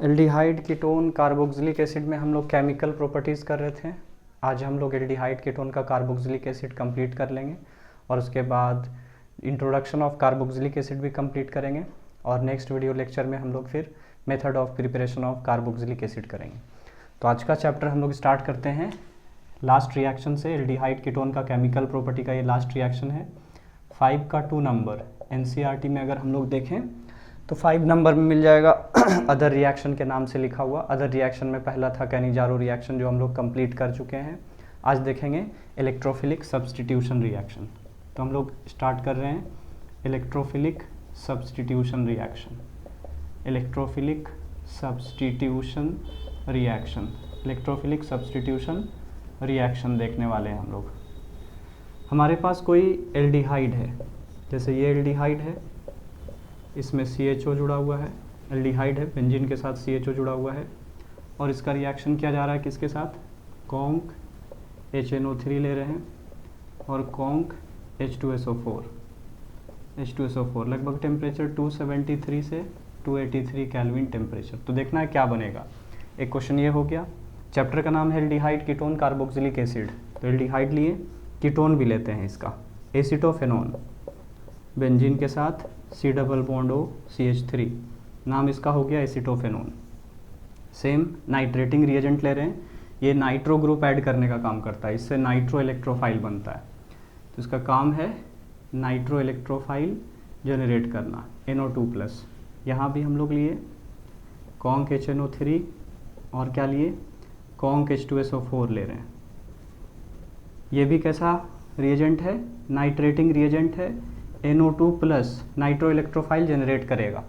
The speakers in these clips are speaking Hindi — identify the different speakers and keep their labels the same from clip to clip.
Speaker 1: एल्डिहाइड कीटोन कार्बोक्सिलिक एसिड में हम लोग केमिकल प्रॉपर्टीज़ कर रहे थे। आज हम लोग एल्डिहाइड कीटोन का कार्बोक्सिलिक एसिड कंप्लीट कर लेंगे और उसके बाद इंट्रोडक्शन ऑफ कार्बोक्सिलिक एसिड भी कंप्लीट करेंगे और नेक्स्ट वीडियो लेक्चर में हम लोग फिर method of preparation of carboxylic acid करेंगे। तो आज का चैप्टर हम लोग स्टार्ट करते हैं लास्ट रिएक्शन से। एल्डिहाइड कीटोन का केमिकल प्रॉपर्टी का ये लास्ट रिएक्शन है। 5 का 2 नंबर एनसीईआरटी में अगर हम लोग देखें तो 5 नंबर में मिल जाएगा अदर रिएक्शन के नाम से लिखा हुआ। अदर रिएक्शन में पहला था कैनिजारो रिएक्शन जो हम लोग कंप्लीट कर चुके हैं। आज देखेंगे इलेक्ट्रोफिलिक सब्स्टिट्यूशन रिएक्शन। तो हम लोग स्टार्ट कर रहे हैं electrophilic substitution reaction. Electrophilic substitution reaction, electrophilic substitution reaction देखने वाले हैं हम लोग। हमारे पास कोई एल्डिहाइड है, जैसे ये एल्डिहाइड है, इसमें CHO जुड़ा हुआ है। एल्डिहाइड है, बेंजीन के साथ CHO जुड़ा हुआ है और इसका रिएक्शन किया जा रहा है किसके साथ? कॉन्क HNO3 ले रहे हैं और कॉन्क H2SO4। H2SO4 लगभग टेम्परेचर 273 से 283 केल्विन टेम्परेचर। तो देखना है क्या बनेगा। एक क्वेश्चन ये हो गया। चैप्टर का नाम है एल्डिहाइड कीटोन कार्बोक्सिलिक एसिड। तो एल्डिहाइड लिए, कीटोन भी लेते हैं इसका, एसीटोफेनोन, बेंजीन के साथ C double bond O CH3, नाम इसका हो गया एसीटोफेनोन। सेम नाइट्रेटिंग रिएजेंट ले रहे हैं, ये नाइट्रो ग्रुप ऐड करने का काम करता है, इससे नाइट्रो इलेक्ट्रोफाइल बनता है। तो इसका काम है नाइट्रो इलेक्ट्रोफाइल जनरेट करना, NO2+। यहाँ भी हम लोग लिए कॉन्क HNO3 और क्या लिए? कॉन्क H2SO4 ले रहे हैं। ये भी कैसा रिएजेंट है? नाइट्रेटिंग रिएजेंट है, NO2+ नाइट्रो इलेक्ट्रोफाइल जनरेट करेगा।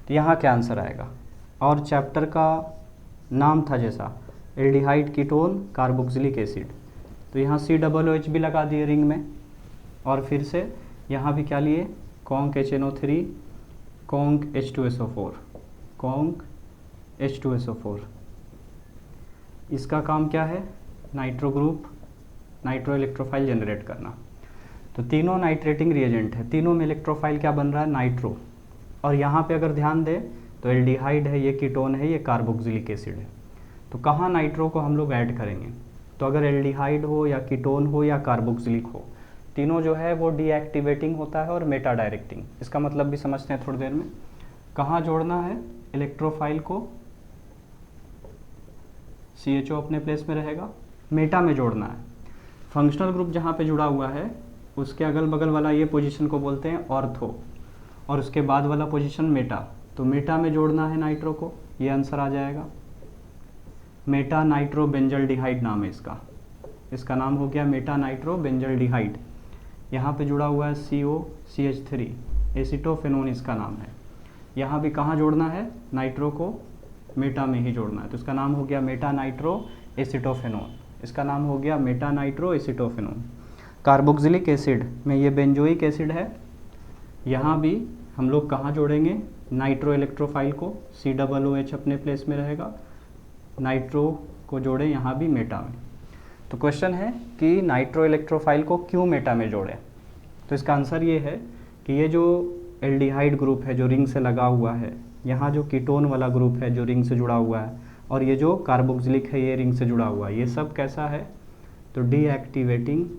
Speaker 1: तो यहाँ क्या आंसर आएगा? और चैप्टर का नाम था जैसा एल्डिहाइड कीटोन कार्बोक्सिलिक एसिड, तो यहाँ COOH भी लगा दिए रिंग में और फिर से यहाँ भी क्या लिए? Conc HNO3, conc H2SO4, conc H2SO4। इसका काम क्या है? Nitro group, nitro electrophile generate करना। तो तीनों नाइट्रेटिंग रिएजेंट है, तीनों में इलेक्ट्रोफाइल क्या बन रहा है? नाइट्रो। और यहाँ पे अगर ध्यान दें तो एल्डिहाइड है, ये कीटोन है, ये कार्बोक्सिलिक एसिड है। तो कहाँ नाइट्रो को हम लोग ऐड करेंगे? तो अगर एल्डिहाइड हो या कीटोन हो या कार्बोक्सिलिक हो, तीनों जो है वो डीएक्टिवेटिंग होता है और मेटा डायरेक्टिंग। इसका मतलब भी समझते हैं थोड़ी देर में। कहाँ जोड़ना है इलेक्ट्रोफाइल को? CHO अपने प्लेस में रहेगा, मेटा में जोड़ना है। फंक्शनल ग्रुप जहाँ पे जुड़ा हुआ है उसके अगल बगल वाला ये पोजीशन को बोलते हैं ऑर्थो और उसके बाद वाला पोजीशन मेटा। तो मेटा में जोड़ना है नाइट्रो को, ये आंसर आ जाएगा। मेटा नाइट्रो बेंजल्डिहाइड नाम है इसका, इसका नाम हो गया मेटा नाइट्रो बेंजल्डिहाइड। यहाँ पे जुड़ा हुआ है COCH3, एसीटोफेनोन इसका नाम है। यहाँ भी कहाँ जोड़ना है? नाइट्रो को मेटा में ही जोड़ना है, तो इसका नाम हो गया मेटा नाइट्रो एसीटोफेनोन। इसका नाम हो गया मेटा नाइट्रो एसीटोफेनोन। कार्बोक्सिलिक एसिड में ये बेंजोइक एसिड है, यहाँ भी हम लोग कहाँ जोड़ेंगे? नाइट्रो इलेक्ट्रोफाइल को, COOH अपने प्लेस में रहेगा, नाइट्रो को जोड़ें यहाँ भी मेटा में। तो क्वेश्चन है कि नाइट्रो इलेक्ट्रोफाइल को क्यों मेटा में जोड़ें? तो इसका आंसर ये है कि ये जो एल्डिहाइड ग्रुप है जो रिंग से लगा हुआ है, यहाँ जो कीटोन वाला ग्रुप है जो रिंग से जुड़ा हुआ है, और ये जो कार्बोक्सिलिक है ये रिंग से जुड़ा हुआ है, ये सब कैसा है? तो deactivating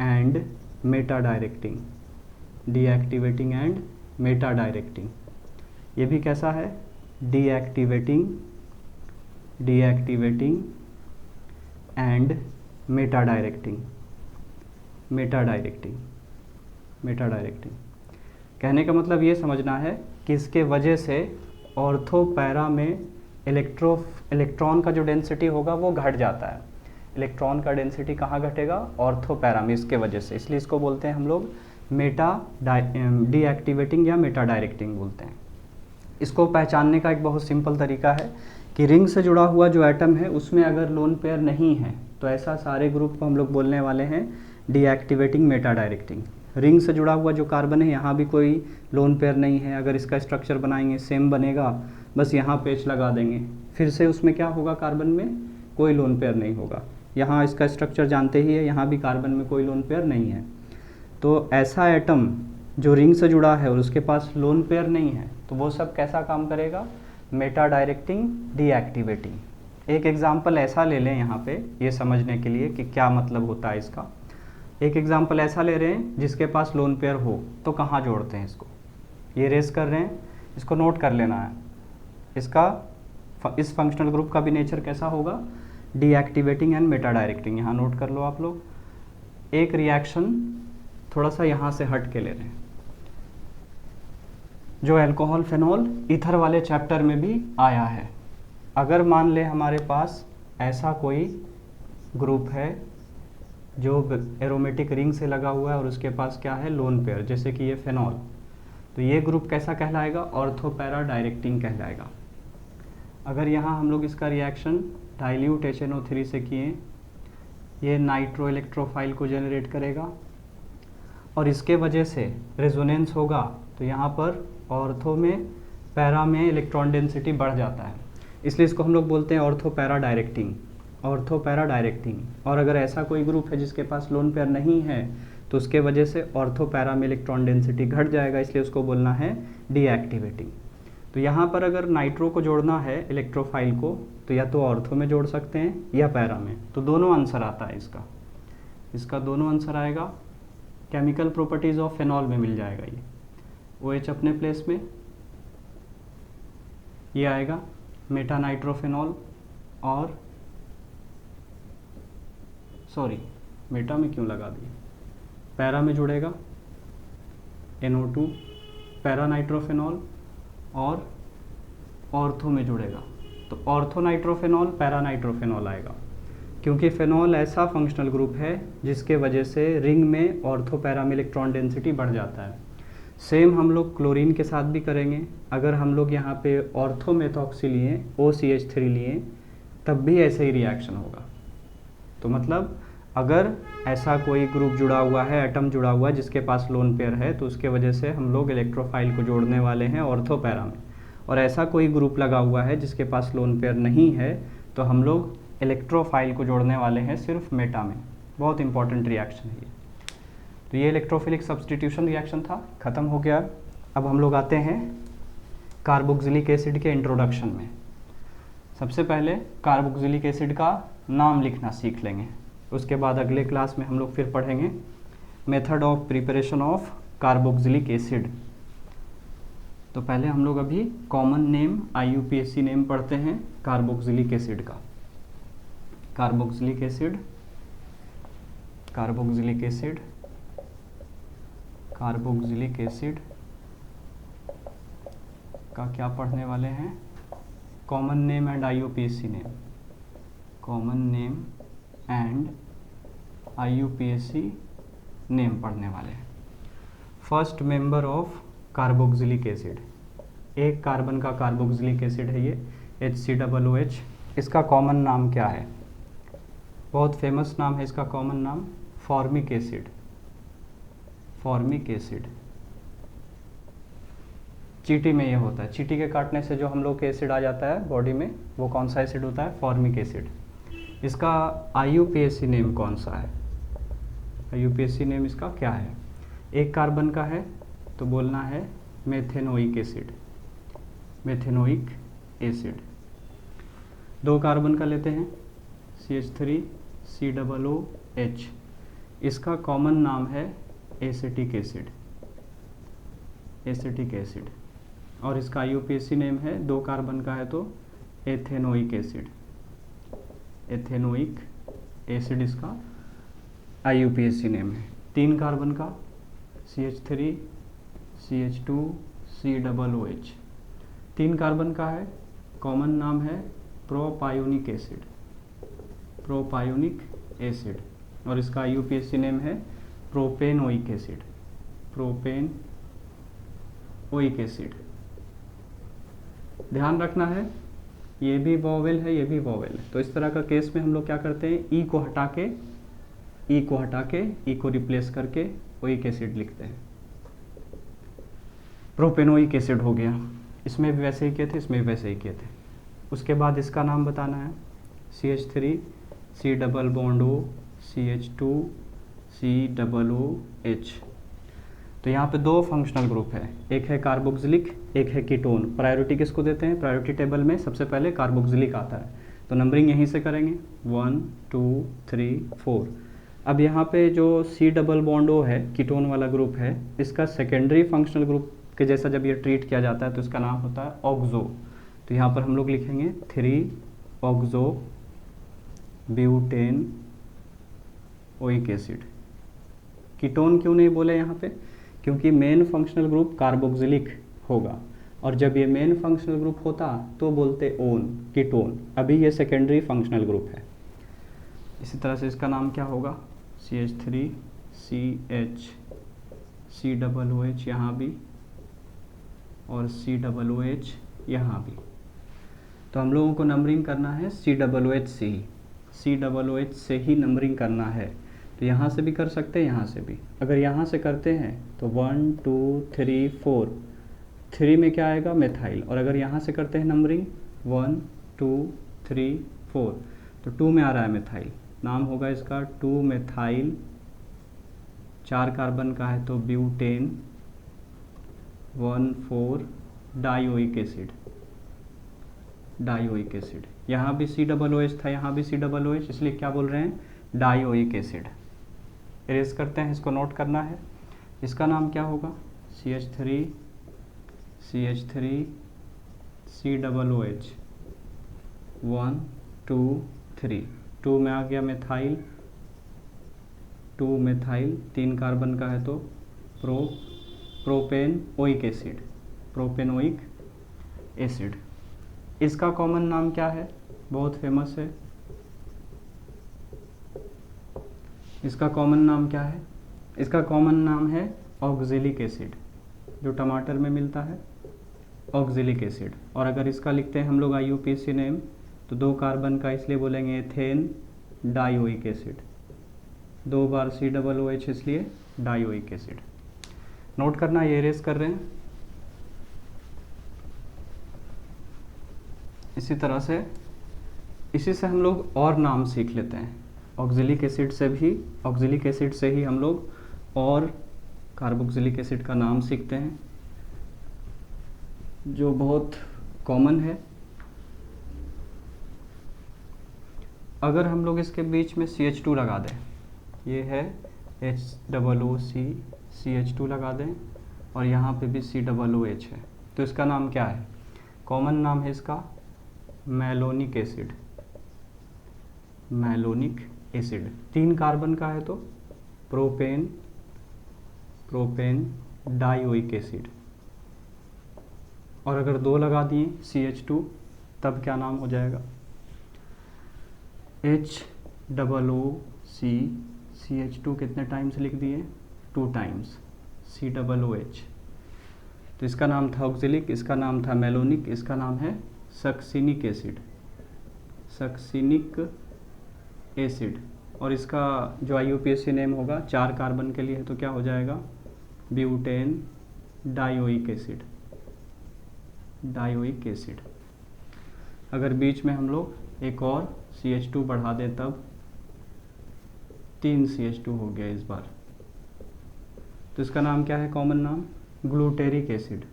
Speaker 1: and Meta directing, deactivating and Meta directing. ये भी कैसा है? Deactivating and Meta directing. कहने का मतलब ये समझना है कि इसके वजह से ऑर्थो पैरा में इलेक्ट्रॉन का जो डेंसिटी होगा वो घट जाता है। इलेक्ट्रॉन का डेंसिटी कहाँ घटेगा? ऑर्थो पैरा में, इसके वजह से। इसलिए इसको बोलते हैं हम लोग डीएक्टिवेटिंग या मेटा डायरेक्टिंग बोलते हैं। इसको पहचानने का एक बहुत सिंपल तरीका है कि रिंग से जुड़ा हुआ जो एटम है उसमें अगर लोन पेयर नहीं है तो ऐसा सारे ग्रुप को हम लोग बोलने वाले हैं डीएक्टिवेटिंग मेटा डायरेक्टिंग। रिंग से जुड़ा हुआ जो कार्बन है यहाँ भी कोई लोन पेयर नहीं है, अगर इसका स्ट्रक्चर बनाएंगे सेम बनेगा, बस यहाँ पेच लगा देंगे, फिर से उसमें क्या होगा? कार्बन में कोई लोन पेयर नहीं होगा। यहाँ इसका स्ट्रक्चर जानते ही है, यहाँ भी कार्बन में कोई लोन पेयर नहीं है। तो ऐसा एटम जो रिंग से जुड़ा है और उसके पास लोन पेयर नहीं है, तो वो सब कैसा काम करेगा, मेटा डायरेक्टिंग डीएक्टिवेटिंग। एक एग्जांपल ऐसा ले लें यहाँ पे ये समझने के लिए कि क्या मतलब होता है इसका। एक एग्जांपल ऐसा ले रहे हैं जिसके पास लोन पेयर हो, तो कहाँ जोड़ते हैं इसको, ये रेस कर रहे हैं, इसको नोट कर लेना है। इसका इस फंक्शनल ग्रुप का भी नेचर कैसा होगा, डीएक्टिवेटिंग एंड मेटा डायरेक्टिंग। यहाँ नोट कर लो आप लोग। एक रिएक्शन थोड़ा सा यहाँ से हट के ले रहे हैं, जो अल्कोहल फेनॉल ईथर वाले चैप्टर में भी आया है। अगर मान ले हमारे पास ऐसा कोई ग्रुप है जो एरोमेटिक रिंग से लगा हुआ है और उसके पास क्या है, लोन पेयर, जैसे कि ये फेनॉल, तो ये ग्रुप कैसा कहलाएगा, ऑर्थो पैरा डायरेक्टिंग कहलाएगा। अगर यहाँ हम लोग इसका रिएक्शन डाइल्यूट HNO3 से किए, ये नाइट्रो इलेक्ट्रोफाइल को जनरेट करेगा और इसके वजह से रेजोनेंस होगा, तो यहाँ पर ऑर्थो में पैरा में इलेक्ट्रॉन डेंसिटी बढ़ जाता है, इसलिए इसको हम लोग बोलते हैं ortho para directing, ortho para directing. और अगर ऐसा कोई ग्रुप है जिसके पास लोन पेयर नहीं है, तो उसके वजह से ऑर्थो पैरा में इलेक्ट्रॉन डेंसिटी घट जाएगा, इसलिए उसको बोलना है डीएक्टिवेटिंग। तो यहाँ पर अगर नाइट्रो को जोड़ना है इलेक्ट्रोफाइल को, तो या तो ऑर्थो में जोड़ सकते हैं या पैरा में, तो दोनों आंसर आता है इसका दोनों आंसर आएगा। केमिकल प्रॉपर्टीज ऑफ फेनॉल में मिल जाएगा ये, OH अपने प्लेस में, ये आएगा मेटा नाइट्रोफेनॉल, और सॉरी मेटा में क्यों लगा दिए, पैरा में जुड़ेगा NO2 पैरा नाइट्रोफेनॉल, और ऑर्थो में जुड़ेगा तो ऑर्थो नाइट्रोफेनॉल पैरा नाइट्रोफेनॉल आएगा, क्योंकि फेनॉल ऐसा फंक्शनल ग्रुप है जिसके वजह से रिंग में ऑर्थो पैरा में इलेक्ट्रॉन डेंसिटी बढ़ जाता है। सेम हम लोग क्लोरीन के साथ भी करेंगे। अगर हम लोग यहाँ पे ऑर्थो मेथॉक्सी लिए, OCH3 लिए, तब भी ऐसे ही रिएक्शन होगा। तो मतलब अगर ऐसा कोई ग्रुप जुड़ा हुआ है, एटम जुड़ा हुआ है जिसके पास लोन पेयर है, तो उसके वजह से हम लोग इलेक्ट्रोफाइल को जोड़ने वाले हैं ऑर्थो पैरा में, और ऐसा कोई ग्रुप लगा हुआ है जिसके पास लोन पेयर नहीं है, तो हम लोग इलेक्ट्रोफाइल को जोड़ने वाले हैं सिर्फ मेटा में। बहुत इंपॉर्टेंट रिएक्शन है ये। तो ये इलेक्ट्रोफिलिक सब्स्टिट्यूशन रिएक्शन था, ख़त्म हो गया। अब हम लोग आते हैं कार्बोक्सिलिक एसिड के इंट्रोडक्शन में। सबसे पहले कार्बोक्सिलिक एसिड का नाम लिखना सीख लेंगे, उसके बाद अगले क्लास में हम लोग फिर पढ़ेंगे method of preparation of carboxylic acid. तो पहले हम लोग अभी कॉमन नेम IUPAC नेम पढ़ते हैं कार्बोक्सिलिक एसिड का। Carboxylic acid, carboxylic acid, carboxylic acid का क्या पढ़ने वाले हैं, common name and IUPAC name, common name and IUPAC name पढ़ने वाले हैं। First member of carboxylic acid, एक कार्बन का कार्बोक्सिलिक एसिड है ये HCOOH। इसका कॉमन नाम क्या है, बहुत फेमस नाम है इसका कॉमन नाम, फॉर्मिक एसिड, फॉर्मिक एसिड। चींटी में ये होता है, चींटी के काटने से जो हम लोग के एसिड आ जाता है बॉडी में, वो कौन सा एसिड होता है, फॉर्मिक एसिड। इसका IUPAC नेम कौन सा है, IUPAC नेम इसका क्या है, एक कार्बन का है तो बोलना है मेथेनोइक एसिड, मेथेनोइक एसिड। दो कार्बन का लेते हैं CH3COOH, इसका कॉमन नाम है एसिटिक एसिड, एसिटिक एसिड। और इसका IUPAC नेम है, दो कार्बन का है तो एथेनोइक एसिड, एथेनोइक एसिड इसका IUPAC नेम है। तीन कार्बन का CH3CH2COOH, तीन कार्बन का है, कॉमन नाम है प्रोपायोनिक एसिड, प्रोपायोनिक एसिड। और इसका IUPAC नेम है प्रोपेनोइक एसिड, प्रोपेनोइक एसिड। ध्यान रखना है ये भी वॉवेल है, ये भी वॉवेल है, तो इस तरह का केस में हम लोग क्या करते हैं, ई को हटा के ई को रिप्लेस करके ओइक एसिड लिखते हैं। प्रोपेनोइक एसिड हो गया, इसमें भी वैसे ही किए थे, इसमें भी वैसे ही किए थे। उसके बाद इसका नाम बताना है CH3COO CH2COOH। तो यहाँ पे दो फंक्शनल ग्रुप है, एक है कार्बोक्सिलिक, एक है कीटोन। प्रायोरिटी किसको देते हैं? प्रायोरिटी टेबल में सबसे पहले कार्बोक्सिलिक आता है, तो नंबरिंग यहीं से करेंगे 1 2 3 4। अब यहाँ पे जो C डबल बॉन्ड O है, कीटोन वाला ग्रुप है, इसका सेकेंडरी फंक्शनल ग्रुप के जैसा जब ये ट्रीट किया जाता है तो इसका नाम होता है ऑक्सो। तो यहाँ पर हम लोग लिखेंगे 3 oxo butane oic acid. Ketone क्यों नहीं बोले यहाँ पे? क्योंकि मेन फंक्शनल ग्रुप कार्बोक्सिलिक होगा, और जब ये मेन फंक्शनल ग्रुप होता तो बोलते ओन कीटोन। अभी ये सेकेंडरी फंक्शनल ग्रुप है। इसी तरह से इसका नाम क्या होगा? CH3 CH COOH यहाँ भी, और COOH यहाँ भी। तो हम लोगों को नंबरिंग करना है COOH से ही, COOH से ही नंबरिंग करना है। तो यहाँ से भी कर सकते हैं, यहाँ से भी। अगर यहाँ से करते हैं तो 1 2 3 4, 3 में क्या आएगा? मेथाइल। और अगर यहाँ से करते हैं नंबरिंग 1 2 3 4, तो 2 में आ रहा है मेथाइल। नाम होगा इसका 2 मेथाइल, 4 कार्बन का है तो butane 1,4 dioic acid. Dioic acid. यहाँ भी COOH था, यहाँ भी COOH, इसलिए क्या बोल रहे हैं? Dioic acid. इरेज करते हैं, इसको नोट करना है। इसका नाम क्या होगा? CH3 COOH 1 2 3, 2 में आ गया मेथाइल, 2 मेथाइल, 3 कार्बन का है तो propane oic acid, propanoic acid. इसका कॉमन नाम क्या है? बहुत फेमस है। इसका कॉमन नाम क्या है? इसका कॉमन नाम है ऑक्जेलिक एसिड, जो टमाटर में मिलता है, ऑक्जेलिक एसिड। और अगर इसका लिखते हैं हम लोग IUPAC नेम, तो 2 कार्बन का इसलिए बोलेंगे एथेन डाइओइक एसिड, 2 बार COOH इसलिए डाइओइक एसिड। नोट करना, ये इरेज कर रहे हैं। इसी तरह से इसी से हम लोग और नाम सीख लेते हैं। ऑक्जेलिक एसिड से भी, ऑक्जेलिक एसिड से ही हम लोग और कार्बोक्सिलिक एसिड का नाम सीखते हैं, जो बहुत कॉमन है। अगर हम लोग इसके बीच में CH2 लगा दें, ये है HOOC, CH2 लगा दें, और यहाँ पे भी COOH है, तो इसका नाम क्या है? कॉमन नाम है इसका malonic acid. Malonic acid. 3 carbon का है तो प्रोपेन डाइओइक एसिड। और अगर 2 लगा दिए CH2, तब क्या नाम हो जाएगा? HOOC, CH2 कितने टाइम्स लिख दिए? 2 टाइम्स, COOH। तो इसका नाम था ऑक्जेलिक, इसका नाम था मैलोनिक, इसका नाम है सक्सिनिक एसिड, सक्सिनिक एसिड। और इसका जो IUPAC नेम होगा 4 कार्बन के लिए है, तो क्या हो जाएगा? Butane dioic acid, dioic acid. अगर बीच में हम लोग एक और CH2 बढ़ा दें, तब 3 CH2 हो गया इस बार। तो इसका नाम क्या है? कॉमन नाम ग्लूटेरिक एसिड,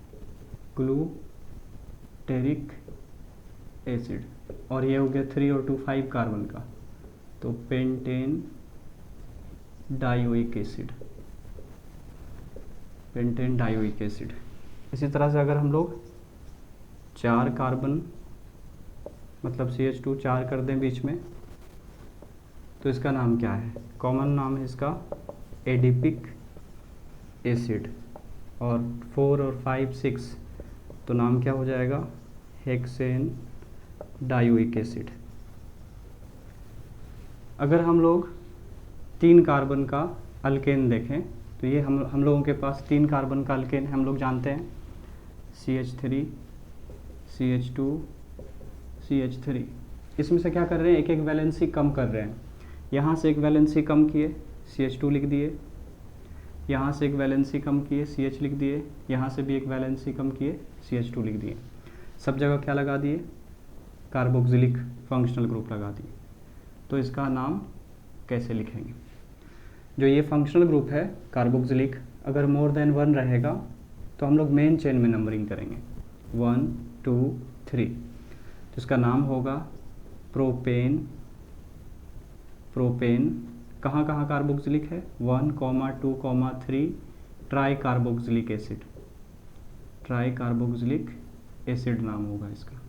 Speaker 1: ग्लूटेरिक एसिड। और ये हो गया 3 और 2 5 कार्बन का, तो pentane dioic acid, pentane dioic acid. इसी तरह से अगर हम लोग 4 कार्बन मतलब CH2 4 कर दें बीच में, तो इसका नाम क्या है? कॉमन नाम है इसका एडिपिक एसिड। और 4 और 5 6, तो नाम क्या हो जाएगा? Hexane dioic acid. अगर हम लोग 3 कार्बन का अल्केन देखें, तो ये हम लोगों के पास 3 कार्बन का अल्केन हम लोग जानते हैं, CH3 CH2 CH3। इसमें से क्या कर रहे हैं? एक एक वैलेंसी कम कर रहे हैं। यहाँ से एक वैलेंसी कम किए, CH2 लिख दिए, यहाँ से एक वैलेंसी कम किए, CH लिख दिए, यहाँ से भी एक वैलेंसी कम किए, CH2 लिख दिए। सब जगह क्या लगा दिए? कार्बोक्सिलिक फंक्शनल ग्रुप लगा दिए। तो इसका नाम कैसे लिखेंगे? जो ये फंक्शनल ग्रुप है कार्बोक्सिलिक, अगर मोर देन 1 रहेगा तो हम लोग मेन चेन में नंबरिंग करेंगे 1 2 3। तो इसका नाम होगा प्रोपेन। प्रोपेन कहाँ कहाँ कार्बोक्सिलिक है 1, 2, 3 try carboxylic acid. Try carboxylic acid नाम होगा इसका।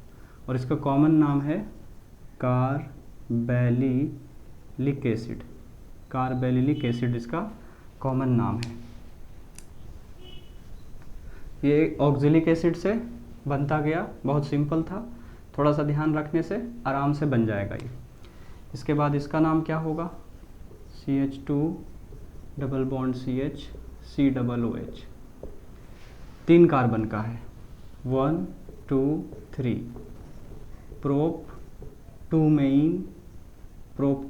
Speaker 1: और इसका कॉमन नाम है कार्बैलिलिक एसिड। कार्बैलिलिक एसिड इसका कॉमन नाम है। ये ऑक्जेलिक एसिड से बनता गया, बहुत सिंपल था, थोड़ा सा ध्यान रखने से आराम से बन जाएगा ये। इसके बाद इसका नाम क्या होगा CH2 double bond CH COOH। 3 carbon का है 1 2 3 प्रोप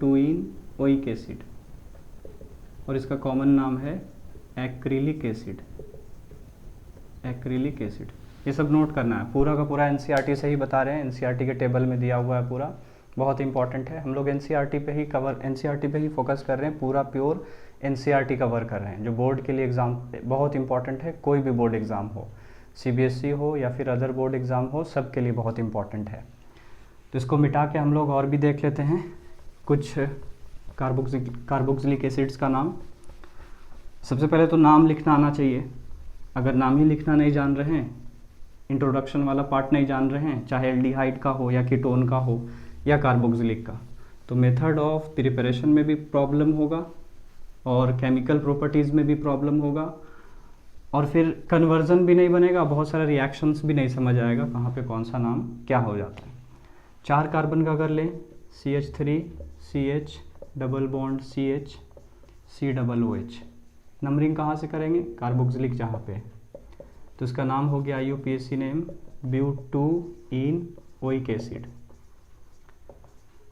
Speaker 1: 2-इन ओइक एसिड। और इसका कॉमन नाम है एक्रिलिक एसिड। Acrylic acid. ये सब नोट करना है, पूरा का पूरा NCERT से ही बता रहे हैं, NCERT के टेबल में दिया हुआ है पूरा, बहुत इंपॉर्टेंट है। हम लोग NCERT पे ही फोकस कर रहे हैं, पूरा प्योर NCERT कवर कर रहे हैं, जो बोर्ड के लिए एग्ज़ाम बहुत इंपॉर्टेंट है। कोई भी बोर्ड एग्ज़ाम हो, CBSE हो या फिर अदर बोर्ड एग्ज़ाम हो, सब के लिए बहुत इंपॉर्टेंट है। तो इसको मिटा के हम लोग और भी देख लेते हैं कुछ कार्बोक्सिलिक एसिड्स का नाम। सबसे पहले तो नाम लिखना आना चाहिए। अगर नाम ही लिखना नहीं जान रहे हैं, इंट्रोडक्शन वाला पार्ट नहीं जान रहे हैं, चाहे एल्डिहाइड का हो या कीटोन का हो या कार्बोक्सिलिक का, तो मेथड ऑफ प्रिपरेशन में भी प्रॉब्लम होगा और केमिकल प्रॉपर्टीज़ में भी प्रॉब्लम होगा, और फिर कन्वर्जन भी नहीं बनेगा, बहुत सारे रिएक्शंस भी नहीं समझ आएगा कहाँ पे कौन सा नाम क्या हो जाता है। 4 कार्बन का कर लें CH3 CH double bond CH COOH। Numbering कहाँ से करेंगे, कार्बोक्सिलिक जहाँ पे, तो इसका नाम हो गया IUPAC नेम ब्यूटूइन ओइक एसिड।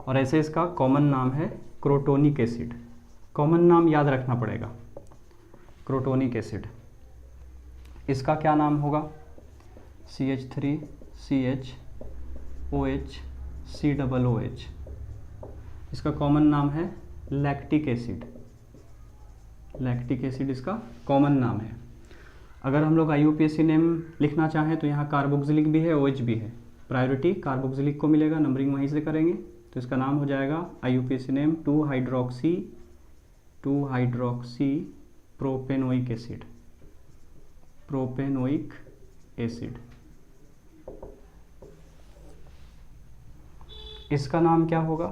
Speaker 1: और ऐसे इसका कॉमन नाम है क्रोटोनिक एसिड। कॉमन नाम याद रखना पड़ेगा, क्रोटोनिक एसिड। इसका क्या नाम होगा CH3 CH OH COOH। इसका कॉमन नाम है लैक्टिक एसिड। लैक्टिक एसिड इसका कॉमन नाम है। अगर हम लोग IUPAC नेम लिखना चाहें तो यहाँ कार्बोक्सिलिक भी है, OH भी है, प्रायोरिटी कार्बोक्सिलिक को मिलेगा, नंबरिंग वहीं से करेंगे। तो इसका नाम हो जाएगा IUPAC name two hydroxy propanoic acid. Propanoic acid. इसका नाम क्या होगा,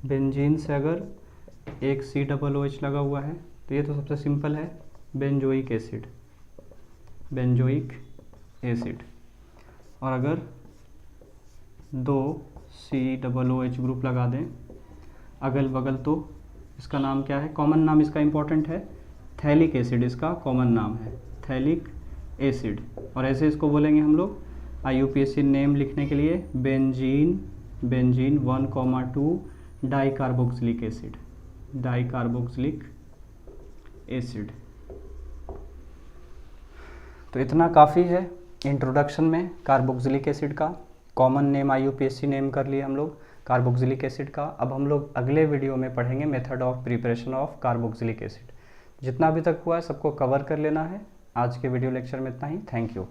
Speaker 1: बेंजीन से अगर एक COOH लगा हुआ है तो ये तो सबसे सिंपल है, बेंजोइक एसिड। Benzoic acid. और अगर 2 COOH ग्रुप लगा दें अगल बगल, तो इसका नाम क्या है, कॉमन नाम इसका इंपॉर्टेंट है, थैलिक एसिड इसका कॉमन नाम है, थैलिक एसिड। और ऐसे इसको बोलेंगे हम लोग IUPAC नेम लिखने के लिए benzene 1,2 dicarboxylic acid. Dicarboxylic acid. तो इतना काफ़ी है इंट्रोडक्शन में कार्बोक्सिलिक एसिड का। कॉमन नेम IUPAC नेम कर लिए हम लोग कार्बोक्सिलिक एसिड का। अब हम लोग अगले वीडियो में पढ़ेंगे method of preparation of carboxylic acid. जितना अभी तक हुआ है सबको कवर कर लेना है। आज के वीडियो लेक्चर में इतना ही। Thank you.